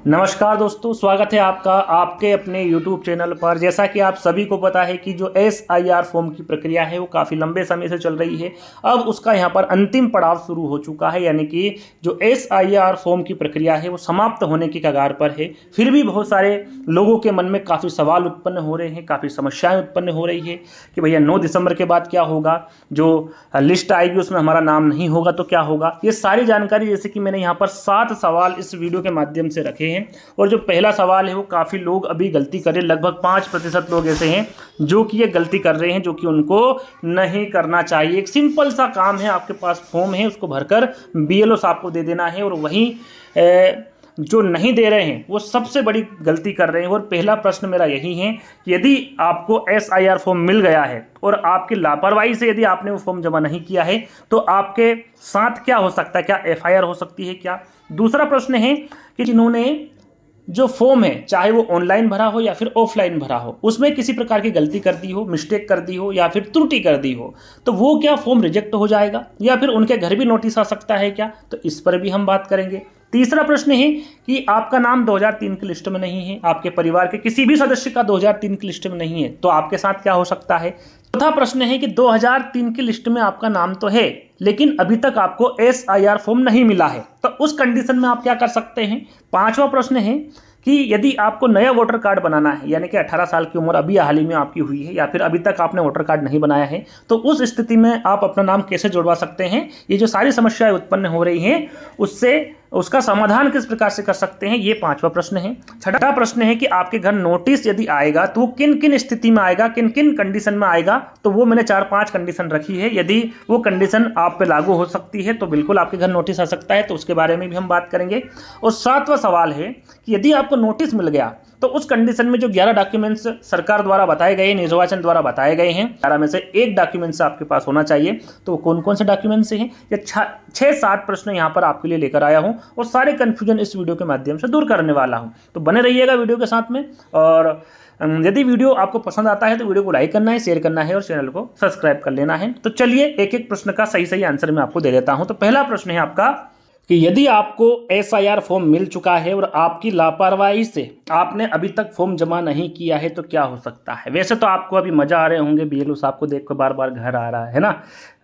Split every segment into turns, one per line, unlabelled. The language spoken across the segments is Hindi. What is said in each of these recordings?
नमस्कार दोस्तों, स्वागत है आपका आपके अपने YouTube चैनल पर। जैसा कि आप सभी को पता है कि जो SIR फॉर्म की प्रक्रिया है वो काफ़ी लंबे समय से चल रही है। अब उसका यहाँ पर अंतिम पड़ाव शुरू हो चुका है, यानी कि जो SIR फॉर्म की प्रक्रिया है वो समाप्त होने की कगार पर है। फिर भी बहुत सारे लोगों के मन में काफ़ी सवाल उत्पन्न हो रहे हैं, काफ़ी समस्याएँ उत्पन्न हो रही है कि भैया 9 दिसंबर के बाद क्या होगा, जो लिस्ट आएगी उसमें हमारा नाम नहीं होगा तो क्या होगा। ये सारी जानकारी जैसे कि मैंने यहाँ पर 7 सवाल इस वीडियो के माध्यम से रखे हैं। और जो पहला सवाल है वो काफ़ी लोग अभी गलती कर रहे हैं, लगभग 5% लोग ऐसे हैं जो कि ये गलती कर रहे हैं, जो कि उनको नहीं करना चाहिए। एक सिंपल सा काम है, आपके पास फॉर्म है उसको भरकर BLO साहब को दे देना है। और वहीं जो नहीं दे रहे हैं वो सबसे बड़ी गलती कर रहे हैं। और पहला प्रश्न मेरा यही है कि यदि आपको SIR फॉर्म मिल गया है और आपकी लापरवाही से यदि आपने वो फॉर्म जमा नहीं किया है तो आपके साथ क्या हो सकता है, क्या FIR हो सकती है क्या। दूसरा प्रश्न है कि जिन्होंने जो फॉर्म है चाहे वो ऑनलाइन भरा हो या फिर ऑफलाइन भरा हो, उसमें किसी प्रकार की गलती कर दी हो, मिस्टेक कर दी हो या फिर त्रुटि कर दी हो, तो वो क्या फॉर्म रिजेक्ट हो जाएगा या फिर उनके घर भी नोटिस आ सकता है क्या, तो इस पर भी हम बात करेंगे। तीसरा प्रश्न है कि आपका नाम 2003 की लिस्ट में नहीं है, आपके परिवार के किसी भी सदस्य का 2003 की लिस्ट में नहीं है, तो आपके साथ क्या हो सकता है। चौथा प्रश्न है कि 2003 की लिस्ट में आपका नाम तो है लेकिन अभी तक आपको SIR फॉर्म नहीं मिला है, तो उस कंडीशन में आप क्या कर सकते हैं। पांचवा प्रश्न है कि यदि आपको नया वोटर कार्ड बनाना है, यानी कि 18 साल की उम्र अभी हाल ही में आपकी हुई है या फिर अभी तक आपने वोटर कार्ड नहीं बनाया है, तो उस स्थिति में आप अपना नाम कैसे जुड़वा सकते हैं। ये जो सारी समस्याएं उत्पन्न हो रही हैं उससे उसका समाधान किस प्रकार से कर सकते हैं, ये पांचवा प्रश्न है। छठा प्रश्न है कि आपके घर नोटिस यदि आएगा तो वो किन किन स्थिति में आएगा, किन किन कंडीशन में आएगा, तो वो मैंने 4-5 कंडीशन रखी है। यदि वो कंडीशन आप पे लागू हो सकती है तो बिल्कुल आपके घर नोटिस आ सकता है, तो उसके बारे में भी हम बात करेंगे। और सातवां सवाल है कि यदि आपको नोटिस मिल गया तो उस कंडीशन में जो 11 डॉक्यूमेंट्स सरकार द्वारा बताए गए, निर्वाचन द्वारा बताए गए हैं, 11 में से एक डॉक्यूमेंट्स आपके पास होना चाहिए, तो कौन कौन से डॉक्यूमेंट्स हैं, ये 6-7 प्रश्न यहाँ पर आपके लिए लेकर आया हूँ और सारे कंफ्यूजन इस वीडियो के माध्यम से दूर करने वाला हूँ। तो बने रहिएगा वीडियो के साथ में। और यदि वीडियो आपको पसंद आता है तो वीडियो को लाइक करना है, शेयर करना है और चैनल को सब्सक्राइब कर लेना है। तो चलिए एक एक प्रश्न का सही आंसर मैं आपको दे देता हूँ। तो पहला प्रश्न है आपका कि यदि आपको SIR फॉर्म मिल चुका है और आपकी लापरवाही से आपने अभी तक फॉर्म जमा नहीं किया है तो क्या हो सकता है। वैसे तो आपको अभी मज़ा आ रहे होंगे, BLO साहब को देख कर बार बार घर आ रहा है ना,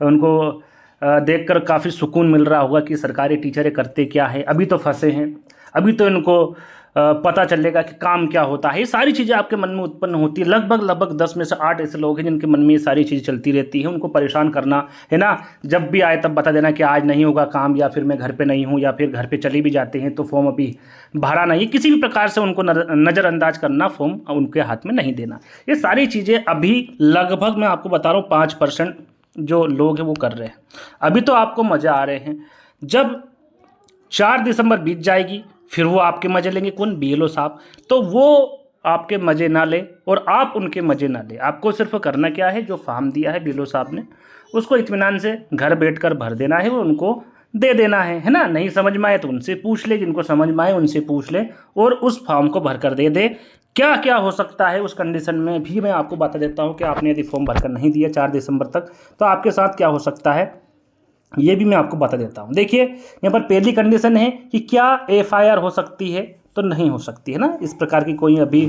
उनको देखकर काफ़ी सुकून मिल रहा होगा कि सरकारी टीचरें करते क्या है। अभी तो फंसे हैं, अभी तो इनको पता चलेगा कि काम क्या होता है। ये सारी चीज़ें आपके मन में उत्पन्न होती है। लगभग 10 में से 8 ऐसे लोग हैं जिनके मन में ये सारी चीज़ें चलती रहती है। उनको परेशान करना है ना, जब भी आए तब बता देना कि आज नहीं होगा काम, या फिर मैं घर पे नहीं हूँ, या फिर घर पे चले भी जाते हैं तो फॉर्म अभी भरा नहीं। किसी भी प्रकार से उनको नज़रअंदाज करना, फॉर्म उनके हाथ में नहीं देना। ये सारी चीज़ें अभी लगभग मैं आपको बता रहा हूँ 5% जो लोग हैं वो कर रहे हैं। अभी तो आपको मज़े आ रहे हैं, जब 4 दिसंबर बीत जाएगी फिर वो आपके मज़े लेंगे, कौन, BLO साहब। तो वो आपके मज़े ना ले और आप उनके मज़े ना ले। आपको सिर्फ करना क्या है, जो फॉर्म दिया है BLO साहब ने उसको इत्मीनान से घर बैठकर भर देना है, वो उनको दे देना है ना। नहीं समझ में आए तो उनसे पूछ ले, जिनको समझ में आए उनसे पूछ ले और उस फॉर्म को भर कर दे दे। क्या क्या हो सकता है उस कंडीशन में भी मैं आपको बता देता हूँ कि आपने यदि फॉर्म भरकर नहीं दिया 4 दिसंबर तक तो आपके साथ क्या हो सकता है, ये भी मैं आपको बता देता हूँ। देखिए यहाँ पर पहली कंडीशन है कि क्या FIR हो सकती है, तो नहीं हो सकती है ना। इस प्रकार की कोई अभी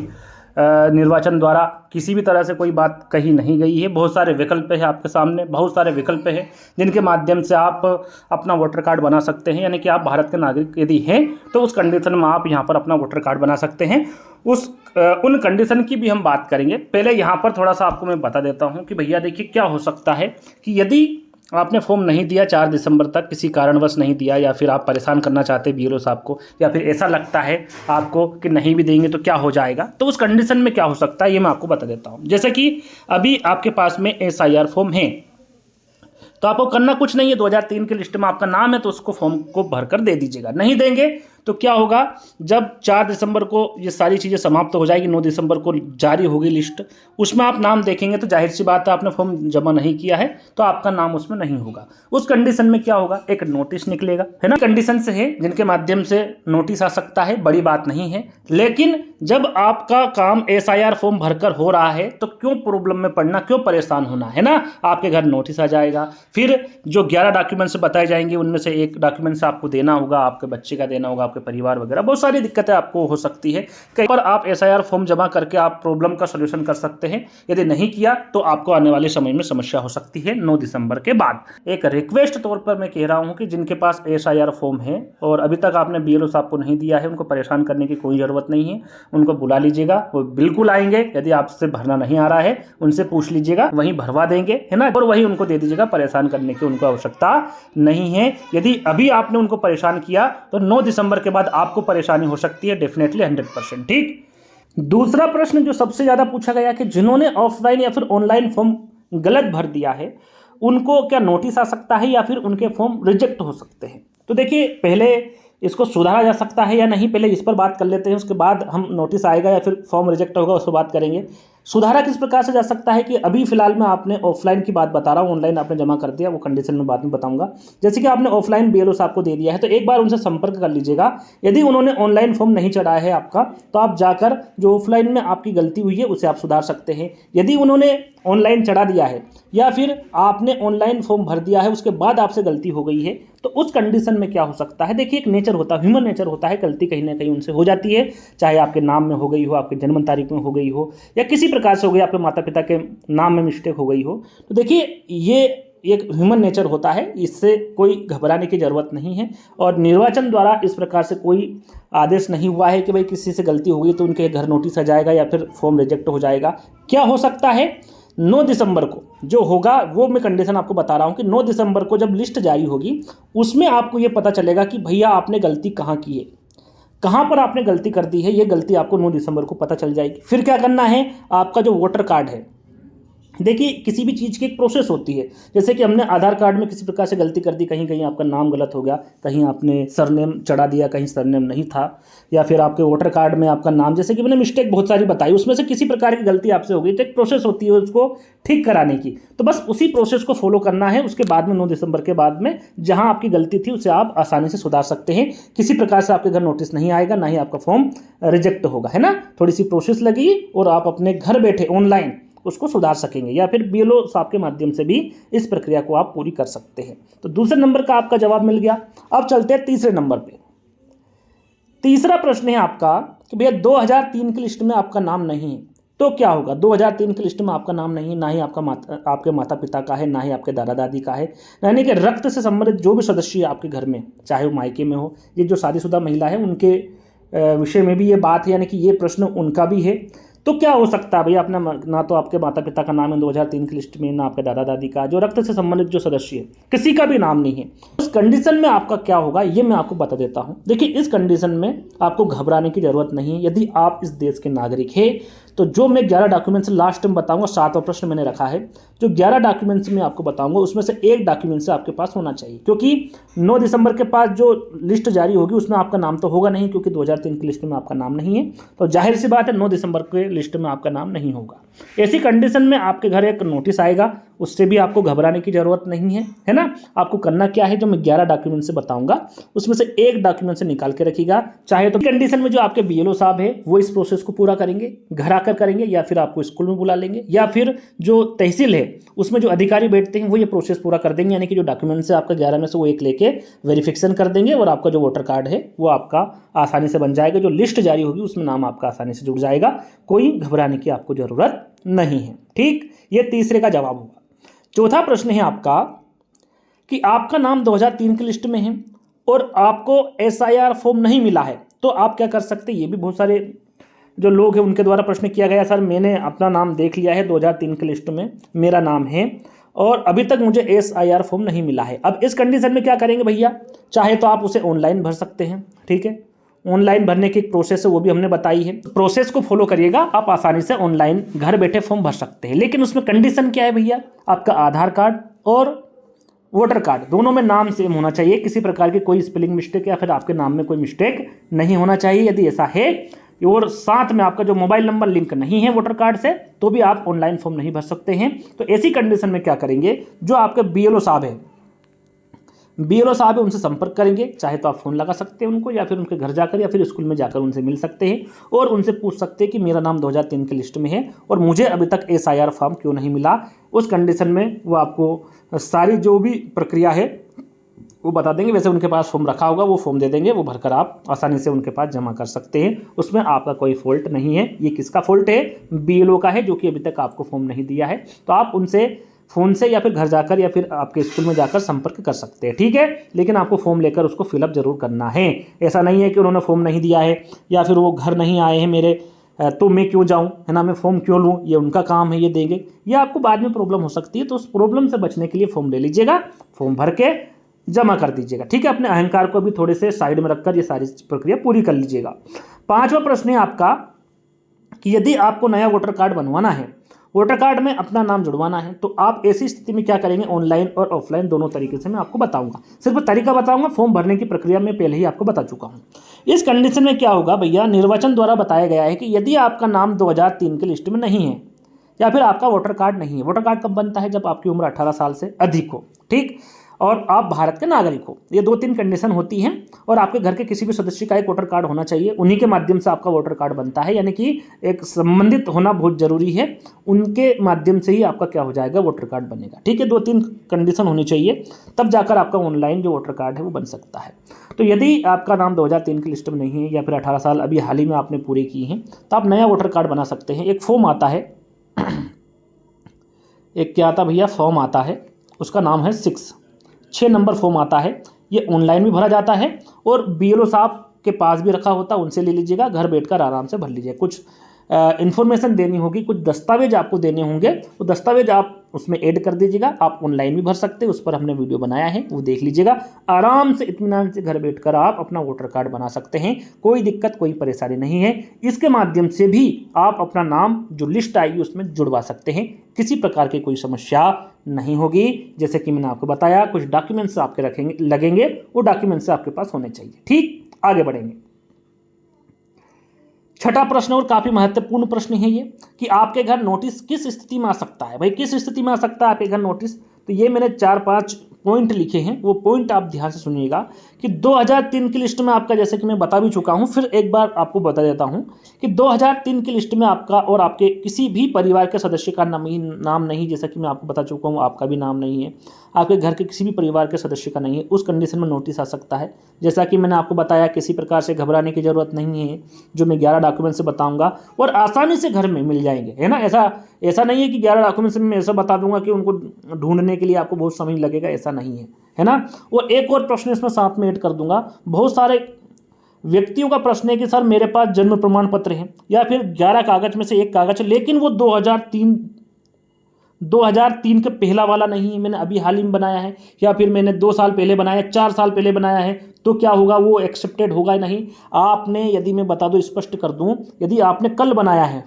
निर्वाचन द्वारा किसी भी तरह से कोई बात कही नहीं गई है। बहुत सारे विकल्प है आपके सामने, बहुत सारे विकल्प हैं जिनके माध्यम से आप अपना वोटर कार्ड बना सकते हैं। यानी कि आप भारत के नागरिक यदि हैं तो उस कंडीशन में आप यहाँ पर अपना वोटर कार्ड बना सकते हैं। उन कंडीशन की भी हम बात करेंगे। पहले यहाँ पर थोड़ा सा आपको मैं बता देता हूँ कि भैया देखिए क्या हो सकता है कि यदि आपने फॉर्म नहीं दिया 4 दिसंबर तक, किसी कारणवश नहीं दिया, या फिर आप परेशान करना चाहते हैं BLO साहब को, या फिर ऐसा लगता है आपको कि नहीं भी देंगे तो क्या हो जाएगा, तो उस कंडीशन में क्या हो सकता है ये मैं आपको बता देता हूँ। जैसे कि अभी आपके पास में SIR फॉर्म है तो आपको करना कुछ नहीं है, 2003 की लिस्ट में आपका नाम है तो उसको फॉर्म को भरकर दे दीजिएगा। नहीं देंगे तो क्या होगा, जब 4 दिसंबर को ये सारी चीज़ें समाप्त हो जाएगी, 9 दिसंबर को जारी होगी लिस्ट, उसमें आप नाम देखेंगे तो जाहिर सी बात है आपने फॉर्म जमा नहीं किया है तो आपका नाम उसमें नहीं होगा। उस कंडीशन में क्या होगा, एक नोटिस निकलेगा, है ना। कंडीशन से है जिनके माध्यम से नोटिस आ सकता है, बड़ी बात नहीं है। लेकिन जब आपका काम SIR फॉर्म भरकर हो रहा है तो क्यों प्रॉब्लम में पड़ना, क्यों परेशान होना, है ना। आपके घर नोटिस आ जाएगा, फिर जो 11 डॉक्यूमेंट्स बताए जाएंगे उनमें से एक डॉक्यूमेंट्स आपको देना होगा, आपके बच्चे का देना होगा, आपके आपके परिवार वगैरह, बहुत सारी दिक्कतें आपको हो सकती है। कहीं पर आप SIR फॉर्म जमा करके आप प्रॉब्लम का सोल्यूशन कर सकते हैं। यदि नहीं किया तो आपको आने वाले समय में समस्या हो सकती है 9 दिसंबर के बाद। एक रिक्वेस्ट तौर पर मैं कह रहा हूं कि जिनके पास SIR फॉर्म है और अभी तक आपने BLO साहब को नहीं दिया है, उनको परेशान करने की कोई ज़रूरत नहीं है। उनको बुला लीजिएगा, वो बिल्कुल आएंगे। यदि आपसे भरना नहीं आ रहा है उनसे पूछ लीजिएगा, वहीं भरवा देंगे, है ना, और वही उनको दे दीजिएगा। परेशान करने की उनको आवश्यकता नहीं है। यदि अभी आपने उनको परेशान किया तो 9 दिसंबर के बाद आपको परेशानी हो सकती है, डेफिनेटली 100%। ठीक। दूसरा प्रश्न जो सबसे ज़्यादा पूछा गया कि जिन्होंने ऑफलाइन या फिर ऑनलाइन फॉर्म गलत भर दिया है उनको क्या नोटिस आ सकता है या फिर उनके फॉर्म रिजेक्ट हो सकते हैं। तो देखिए, पहले इसको सुधारा जा सकता है या नहीं, पहले इस पर बात कर लेते हैं, उसके बाद हम नोटिस आएगा या फिर फॉर्म रिजेक्ट होगा उस पर बात करेंगे। सुधारा किस प्रकार से जा सकता है कि अभी फिलहाल मैं आपने ऑफलाइन की बात बता रहा हूँ, ऑनलाइन आपने जमा कर दिया, वो कंडीशन में बाद में बताऊंगा। जैसे कि आपने ऑफलाइन BLO साहब को दे दिया है तो एक बार उनसे संपर्क कर लीजिएगा। यदि उन्होंने ऑनलाइन फॉर्म नहीं चढ़ाया है आपका तो आप जाकर जो ऑफलाइन में आपकी गलती हुई है उसे आप सुधार सकते हैं। यदि उन्होंने ऑनलाइन चढ़ा दिया है या फिर आपने ऑनलाइन फॉर्म भर दिया है उसके बाद आपसे गलती हो गई है तो उस कंडीशन में क्या हो सकता है। देखिए, एक नेचर होता है, ह्यूमन नेचर होता है, गलती कहीं ना कहीं उनसे हो जाती है, चाहे आपके नाम में हो गई हो, आपके जन्म तारीख में हो गई हो या किसी प्रकार से हो गई, आपके माता पिता के नाम में मिस्टेक हो गई हो। तो देखिए, ये एक ह्यूमन नेचर होता है, इससे कोई घबराने की ज़रूरत नहीं है। और निर्वाचन द्वारा इस प्रकार से कोई आदेश नहीं हुआ है कि भाई किसी से गलती हो गई तो उनके घर नोटिस आ जाएगा या फिर फॉर्म रिजेक्ट हो जाएगा। क्या हो सकता है, 9 दिसंबर को जो होगा वो मैं कंडीशन आपको बता रहा हूँ कि 9 दिसंबर को जब लिस्ट जारी होगी उसमें आपको ये पता चलेगा कि भैया आपने गलती कहाँ की है, कहाँ पर आपने गलती कर दी है। ये गलती आपको 9 दिसंबर को पता चल जाएगी। फिर क्या करना है, आपका जो वोटर कार्ड है, देखिए किसी भी चीज़ की एक प्रोसेस होती है। जैसे कि हमने आधार कार्ड में किसी प्रकार से गलती कर दी, कहीं कहीं आपका नाम गलत हो गया, कहीं आपने सरनेम चढ़ा दिया, कहीं सरनेम नहीं था, या फिर आपके वोटर कार्ड में आपका नाम, जैसे कि मैंने मिस्टेक बहुत सारी बताई, उसमें से किसी प्रकार की गलती आपसे हो गई तो एक प्रोसेस होती है उसको ठीक कराने की। तो बस उसी प्रोसेस को फॉलो करना है। उसके बाद में 9 दिसंबर के बाद में जहाँ आपकी गलती थी उसे आप आसानी से सुधार सकते हैं। किसी प्रकार से आपके घर नोटिस नहीं आएगा, ना ही आपका फॉर्म रिजेक्ट होगा, है ना। थोड़ी सी प्रोसेस लगेगी और आप अपने घर बैठे ऑनलाइन उसको सुधार सकेंगे, या फिर BLO साहब के माध्यम से भी इस प्रक्रिया को आप पूरी कर सकते हैं। तो दूसरे नंबर का आपका जवाब मिल गया। अब चलते हैं तीसरे नंबर पे। तीसरा प्रश्न है आपका कि भैया 2003 की लिस्ट में आपका नाम नहीं है तो क्या होगा। 2003 की लिस्ट में आपका नाम नहीं है, ना ही आपके माता पिता का है, ना ही आपके दादा दादी का है, यानी कि रक्त से संबंधित जो भी सदस्य है आपके घर में, चाहे वो मायके में हो, ये जो शादीशुदा महिला है उनके विषय में भी ये बात है, यानी कि ये प्रश्न उनका भी है। तो क्या हो सकता है भैया, अपना ना तो आपके माता पिता का नाम है 2003 की लिस्ट में, ना आपके दादा दादी का, जो रक्त से संबंधित जो सदस्य है किसी का भी नाम नहीं है। उस कंडीशन में आपका क्या होगा ये मैं आपको बता देता हूं। देखिए, इस कंडीशन में आपको घबराने की जरूरत नहीं है। यदि आप इस देश के नागरिक हैं तो जो मैं 11 डॉक्यूमेंट्स लास्ट में बताऊंगा, 7वां प्रश्न मैंने रखा है, जो 11 डॉक्यूमेंट्स में आपको बताऊंगा उसमें से एक डॉक्यूमेंट्स आपके पास होना चाहिए, क्योंकि 9 दिसंबर के पास जो लिस्ट जारी होगी उसमें आपका नाम तो होगा नहीं, क्योंकि 2003 की लिस्ट में आपका नाम नहीं है। तो जाहिर सी बात है 9 दिसंबर के लिस्ट में आपका नाम नहीं होगा। ऐसी कंडीशन में आपके घर एक नोटिस आएगा, उससे भी आपको घबराने की जरूरत नहीं है, है ना। आपको करना क्या है, जो मैं 11 डॉक्यूमेंट से बताऊंगा उसमें से एक डॉक्यूमेंट से निकाल के रखिएगा। चाहे तो कंडीशन में जो आपके BLO साहब है वो इस प्रोसेस को पूरा करेंगे, घर आकर करेंगे, या फिर आपको स्कूल में बुला लेंगे, या फिर जो तहसील है उसमें जो अधिकारी बैठते हैं वो ये प्रोसेस पूरा कर देंगे, यानी कि जो डॉक्यूमेंट्स है आपका 11 में से वो एक लेके वेरिफिकेशन कर देंगे और आपका जो वोटर कार्ड है वो आपका आसानी से बन जाएगा। जो लिस्ट जारी होगी उसमें नाम आपका आसानी से जुड़ जाएगा। कोई घबराने की आपको जरूरत नहीं है। ठीक, ये तीसरे का जवाब होगा। चौथा प्रश्न है आपका कि आपका नाम 2003 की लिस्ट में है और आपको SIR फॉर्म नहीं मिला है तो आप क्या कर सकते हैं। ये भी बहुत सारे जो लोग हैं उनके द्वारा प्रश्न किया गया, सर मैंने अपना नाम देख लिया है, 2003 की लिस्ट में मेरा नाम है और अभी तक मुझे SIR फॉर्म नहीं मिला है। अब इस कंडीशन में क्या करेंगे भैया, चाहे तो आप उसे ऑनलाइन भर सकते हैं। ठीक है, ऑनलाइन भरने की एक प्रोसेस है वो भी हमने बताई है, प्रोसेस को फॉलो करिएगा, आप आसानी से ऑनलाइन घर बैठे फॉर्म भर सकते हैं। लेकिन उसमें कंडीशन क्या है भैया, आपका आधार कार्ड और वोटर कार्ड दोनों में नाम सेम होना चाहिए, किसी प्रकार की कोई स्पेलिंग मिस्टेक या फिर आपके नाम में कोई मिस्टेक नहीं होना चाहिए। यदि ऐसा है और साथ में आपका जो मोबाइल नंबर लिंक नहीं है वोटर कार्ड से तो भी आप ऑनलाइन फॉर्म नहीं भर सकते हैं। तो ऐसी कंडीशन में क्या करेंगे, जो आपके BLO साहब है, BLO साहब है उनसे संपर्क करेंगे। चाहे तो आप फ़ोन लगा सकते हैं उनको, या फिर उनके घर जाकर या फिर स्कूल में जाकर उनसे मिल सकते हैं और उनसे पूछ सकते हैं कि मेरा नाम 2003 की लिस्ट में है और मुझे अभी तक SIR फॉर्म क्यों नहीं मिला। उस कंडीशन में वो आपको सारी जो भी प्रक्रिया है वो बता देंगे, वैसे उनके पास फॉर्म रखा होगा, वो फॉर्म दे देंगे, वो भरकर आप आसानी से उनके पास जमा कर सकते हैं। उसमें आपका कोई फॉल्ट नहीं है। ये किसका फॉल्ट है? BLO का है, जो कि अभी तक आपको फॉर्म नहीं दिया है। तो आप उनसे फ़ोन से या फिर घर जाकर या फिर आपके स्कूल में जाकर संपर्क कर सकते हैं, ठीक है। लेकिन आपको फॉर्म लेकर उसको फिलअप ज़रूर करना है। ऐसा नहीं है कि उन्होंने फॉर्म नहीं दिया है या फिर वो घर नहीं आए हैं मेरे, तो मैं क्यों जाऊं, है ना, मैं फॉर्म क्यों लूं, ये उनका काम है, ये देंगे। ये आपको बाद में प्रॉब्लम हो सकती है। तो उस प्रॉब्लम से बचने के लिए फॉर्म ले लीजिएगा, फॉर्म भर के जमा कर दीजिएगा, ठीक है। अपने अहंकार को भी थोड़े से साइड में रखकर ये सारी प्रक्रिया पूरी कर लीजिएगा। 5वां प्रश्न है आपका कि यदि आपको नया वोटर कार्ड बनवाना है, वोटर कार्ड में अपना नाम जुड़वाना है, तो आप ऐसी स्थिति में क्या करेंगे? ऑनलाइन और ऑफलाइन दोनों तरीके से मैं आपको बताऊंगा। सिर्फ तरीका बताऊंगा, फॉर्म भरने की प्रक्रिया में पहले ही आपको बता चुका हूं। इस कंडीशन में क्या होगा भैया, निर्वाचन द्वारा बताया गया है कि यदि आपका नाम 2003 की लिस्ट में नहीं है या फिर आपका वोटर कार्ड नहीं है। वोटर कार्ड कब बनता है? जब आपकी उम्र 18 साल से अधिक हो, ठीक, और आप भारत के नागरिक हो। ये 2-3 कंडीशन होती हैं। और आपके घर के किसी भी सदस्य का एक वोटर कार्ड होना चाहिए, उन्हीं के माध्यम से आपका वोटर कार्ड बनता है, यानी कि एक संबंधित होना बहुत जरूरी है। उनके माध्यम से ही आपका क्या हो जाएगा? वोटर कार्ड बनेगा, ठीक है। 2-3 कंडीशन होनी चाहिए, तब जाकर आपका ऑनलाइन जो वोटर कार्ड है वो बन सकता है। तो यदि आपका नाम 2003 की लिस्ट में नहीं है या फिर 18 साल अभी हाल ही में आपने पूरे की हैं, तो आप नया वोटर कार्ड बना सकते हैं। एक फॉर्म आता है, एक क्या आता भैया, फॉर्म आता है, उसका नाम है 6 नंबर फॉर्म आता है। ये ऑनलाइन भी भरा जाता है और BLO साहब के पास भी रखा होता है, उनसे ले लीजिएगा, घर बैठकर आराम से भर लीजिए। कुछ इन्फॉर्मेशन देनी होगी, कुछ दस्तावेज आपको देने होंगे, वो दस्तावेज आप उसमें ऐड कर दीजिएगा। आप ऑनलाइन भी भर सकते हैं, उस पर हमने वीडियो बनाया है, वो देख लीजिएगा। आराम से इत्मीनान से घर बैठकर आप अपना वोटर कार्ड बना सकते हैं, कोई दिक्कत कोई परेशानी नहीं है। इसके माध्यम से भी आप अपना नाम जो लिस्ट आएगी उसमें जुड़वा सकते हैं, किसी प्रकार की कोई समस्या नहीं होगी। जैसे कि मैंने आपको बताया, कुछ डॉक्यूमेंट्स आपके लगेंगे, वो डॉक्यूमेंट्स आपके पास होने चाहिए, ठीक। आगे बढ़ेंगे। 6ठा प्रश्न और काफी महत्वपूर्ण प्रश्न है ये कि आपके घर नोटिस किस स्थिति में आ सकता है। भाई किस स्थिति में आ सकता है आपके घर नोटिस? तो ये मैंने 4-5 पॉइंट लिखे हैं, वो पॉइंट आप ध्यान से सुनिएगा कि 2003 की लिस्ट में आपका, जैसे कि मैं बता भी चुका हूं, फिर एक बार आपको बता देता हूं कि 2003 की लिस्ट में आपका और आपके किसी भी परिवार के सदस्य का नाम नहीं, जैसा कि मैं आपको बता चुका हूं, आपका भी नाम नहीं है, आपके घर के किसी भी परिवार के सदस्य का नहीं है, उस कंडीशन में नोटिस आ सकता है। जैसा कि मैंने आपको बताया, किसी प्रकार से घबराने की जरूरत नहीं है, जो मैं 11 डॉक्यूमेंट से बताऊंगा और आसानी से घर में मिल जाएंगे, है ना। ऐसा नहीं है कि 11 डॉक्यूमेंट्स में मैं ऐसा बता दूंगा कि उनको ढूंढने के लिए आपको बहुत समय लगेगा, ऐसा नहीं है ना। और एक और प्रश्न इसमें साथ में ऐड कर दूंगा। बहुत सारे व्यक्तियों का प्रश्न है कि सर मेरे पास जन्म प्रमाण पत्र है या फिर 11 कागज में से एक कागज है, लेकिन वो 2003 के पहला वाला नहीं है, मैंने अभी हाल ही में बनाया है, या फिर मैंने 2 साल पहले बनाया, 4 साल पहले बनाया है, तो क्या होगा? वो एक्सेप्टेड होगा या नहीं? आपने, यदि मैं बता दूं, स्पष्ट कर दूं, यदि आपने कल बनाया है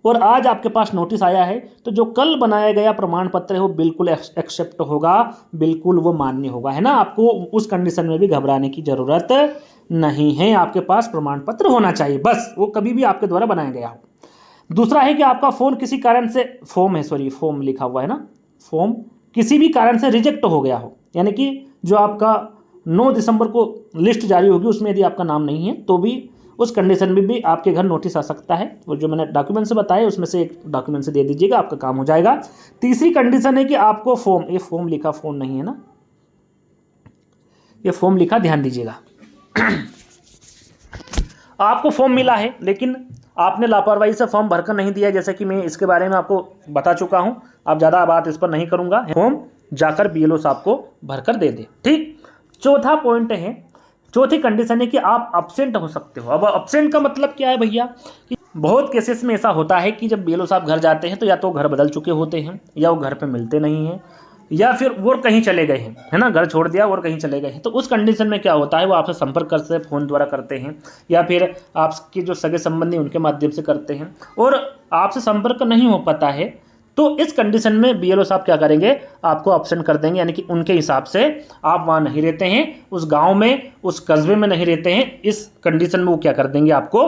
और आज आपके पास नोटिस आया है, तो जो कल बनाया गया प्रमाण पत्र है वो बिल्कुल एक्सेप्ट होगा, बिल्कुल वो मान्य होगा, है ना। आपको उस कंडीशन में भी घबराने की जरूरत नहीं है। आपके पास प्रमाण पत्र होना चाहिए, बस, वो कभी भी आपके द्वारा बनाया गया हो। दूसरा है कि आपका फोन किसी कारण से, फॉर्म लिखा हुआ है ना, फॉर्म किसी भी कारण से रिजेक्ट हो गया हो, यानी कि जो आपका 9 दिसंबर को लिस्ट जारी होगी उसमें यदि आपका नाम नहीं है, तो भी उस कंडीशन में भी आपके घर नोटिस आ सकता है। और जो मैंने डॉक्यूमेंट से बताया उसमें से एक डॉक्यूमेंट से दे दीजिएगा, आपका काम हो जाएगा। तीसरी कंडीशन है कि आपको ये फॉर्म लिखा, फोन नहीं है ना, ये फॉर्म लिखा, ध्यान दीजिएगा। आपको फॉर्म मिला है लेकिन आपने लापरवाही से फॉर्म भरकर नहीं दिया, जैसे कि मैं इसके बारे में आपको बता चुका हूं, अब ज़्यादा बात इस पर नहीं करूंगा। फॉर्म जाकर BLO साहब को भरकर दे दे, ठीक। चौथा पॉइंट है, चौथी कंडीशन है कि आप अब्सेंट हो सकते हो। अब अब्सेंट का मतलब क्या है भैया, कि बहुत केसेस में ऐसा होता है कि जब BLO साहब घर जाते हैं तो या तो घर बदल चुके होते हैं, या वो घर पे मिलते नहीं हैं, या फिर वो कहीं चले गए हैं, है ना, घर छोड़ दिया और कहीं चले गए हैं। तो उस कंडीशन में क्या होता है, वो आपसे संपर्क करते हैं, फ़ोन द्वारा करते हैं, या फिर आपके जो सगे संबंधी उनके माध्यम से करते हैं, और आपसे संपर्क नहीं हो पाता है। तो इस कंडीशन में BLO साहब क्या करेंगे, आपको ऑप्शन कर देंगे, यानी कि उनके हिसाब से आप वहाँ नहीं रहते हैं, उस गांव में, उस कस्बे में नहीं रहते हैं, इस कंडीशन में वो क्या कर देंगे, आपको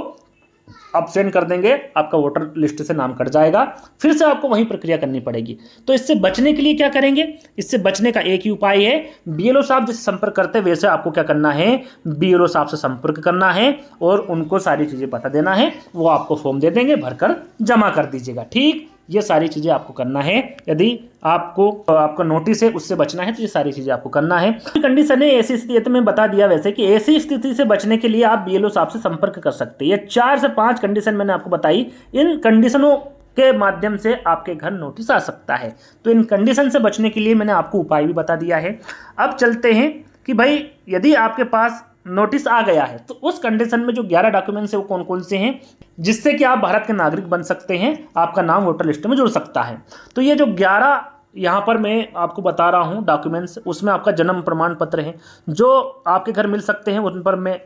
ऑप्शन कर देंगे, आपका वोटर लिस्ट से नाम कट जाएगा, फिर से आपको वही प्रक्रिया करनी पड़ेगी। तो इससे बचने के लिए क्या करेंगे, इससे बचने का एक ही उपाय है, BLO साहब जिससे संपर्क करते हैं वैसे आपको क्या करना है, BLO साहब से संपर्क करना है और उनको सारी चीज़ें बता देना है, वो आपको फॉर्म दे देंगे, भरकर जमा कर दीजिएगा, ठीक। ये सारी चीज़ें आपको करना है। यदि आपको आपका नोटिस है उससे बचना है तो ये सारी चीज़ें आपको करना है। कंडीशन है ऐसी स्थिति, तो मैं बता दिया वैसे कि ऐसी स्थिति से बचने के लिए आप BLO साहब से संपर्क कर सकते हैं। ये 4 से 5 कंडीशन मैंने आपको बताई, इन कंडीशनों के माध्यम से आपके घर नोटिस आ सकता है। तो इन कंडीशन से बचने के लिए मैंने आपको उपाय भी बता दिया है। अब चलते हैं कि भाई यदि आपके पास नोटिस आ गया है तो उस कंडीशन में जो 11 डॉक्यूमेंट्स है वो कौन कौन से हैं जिससे कि आप भारत के नागरिक बन सकते हैं, आपका नाम वोटर लिस्ट में जुड़ सकता है। तो ये जो 11 यहाँ पर मैं आपको बता रहा हूँ डॉक्यूमेंट्स, उसमें आपका जन्म प्रमाण पत्र है जो आपके घर मिल सकते हैं, उन पर मैं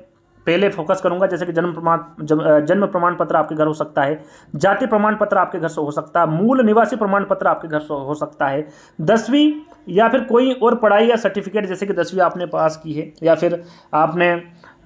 पहले फोकस करूंगा। जैसे कि जन्म प्रमाण पत्र आपके घर हो सकता है, जाति प्रमाण पत्र आपके घर से हो सकता है, मूल निवासी प्रमाण पत्र आपके घर से हो सकता है, 10वीं या फिर कोई और पढ़ाई या सर्टिफिकेट, जैसे कि 10वीं आपने पास की है या फिर आपने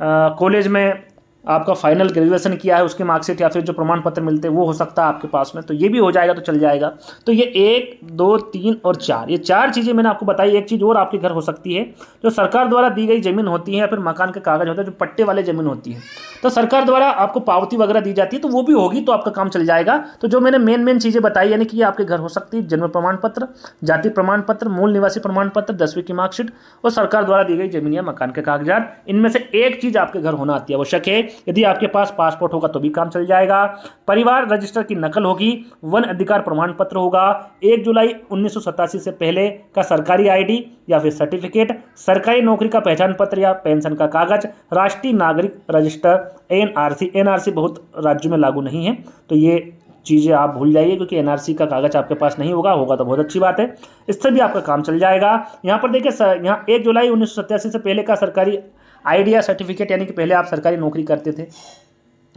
कॉलेज में आपका फाइनल ग्रेजुएशन किया है उसके मार्कशीट या फिर जो प्रमाण पत्र मिलते हैं वो हो सकता है आपके पास में, तो ये भी हो जाएगा तो चल जाएगा। तो ये 1, 2, 3 और 4, ये 4 चीज़ें मैंने आपको बताई। एक चीज़ और आपके घर हो सकती है, जो सरकार द्वारा दी गई ज़मीन होती है या फिर मकान के कागज होते हैं, जो पट्टे वाले ज़मीन होती है, तो सरकार द्वारा आपको पावती वगैरह दी जाती है, तो वो भी होगी तो आपका काम चल जाएगा। तो जो मैंने मेन चीज़ें बताई, यानी कि ये आपके घर हो सकती है जन्म प्रमाण पत्र, जाति प्रमाण पत्र, मूल निवासी प्रमाण पत्र, 10वीं की मार्कशीट और सरकार द्वारा दी गई जमीन या मकान के कागजात, इनमें से एक चीज़ आपके घर होना अति आवश्यक है। यदि आपके पास पासपोर्ट होगा तो भी काम चल जाएगा, परिवार रजिस्टर की नकल होगी, वन अधिकार प्रमाण पत्र होगा, 1 जुलाई 1987 से पहले का सरकारी ID या फिर सर्टिफिकेट, सरकारी नौकरी का पहचान पत्र या पेंशन का कागज, राष्ट्रीय नागरिक रजिस्टर, NRC बहुत राज्यों में लागू नहीं है, तो ये चीज़ें आप भूल जाइए क्योंकि NRC का कागज आपके पास नहीं होगा तो बहुत अच्छी बात है, इससे भी आपका काम चल जाएगा। यहाँ पर देखिए, यहाँ 1 जुलाई 1987 से पहले का सरकारी ID या सर्टिफिकेट, यानी कि पहले आप सरकारी नौकरी करते थे,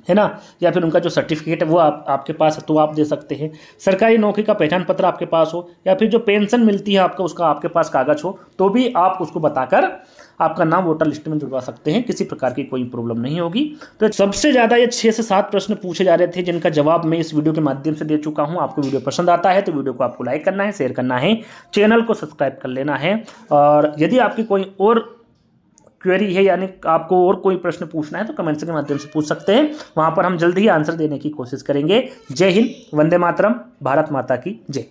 है ना, या फिर उनका जो सर्टिफिकेट है वो आपके पास है तो आप दे सकते हैं। सरकारी नौकरी का पहचान पत्र आपके पास हो या फिर जो पेंशन मिलती है आपको उसका आपके पास कागज हो तो भी आप उसको बताकर आपका नाम वोटर लिस्ट में जुड़वा सकते हैं, किसी प्रकार की कोई प्रॉब्लम नहीं होगी। तो सबसे ज़्यादा ये 6 से 7 प्रश्न पूछे जा रहे थे जिनका जवाब मैं इस वीडियो के माध्यम से दे चुका हूँ। आपको वीडियो पसंद आता है तो वीडियो को आपको लाइक करना है, शेयर करना है, चैनल को सब्सक्राइब कर लेना है। और यदि आपकी कोई और क्वेरी है, यानी आपको और कोई प्रश्न पूछना है तो कमेंट्स के माध्यम से पूछ सकते हैं, वहाँ पर हम जल्द ही आंसर देने की कोशिश करेंगे। जय हिंद, वंदे मातरम, भारत माता की जय।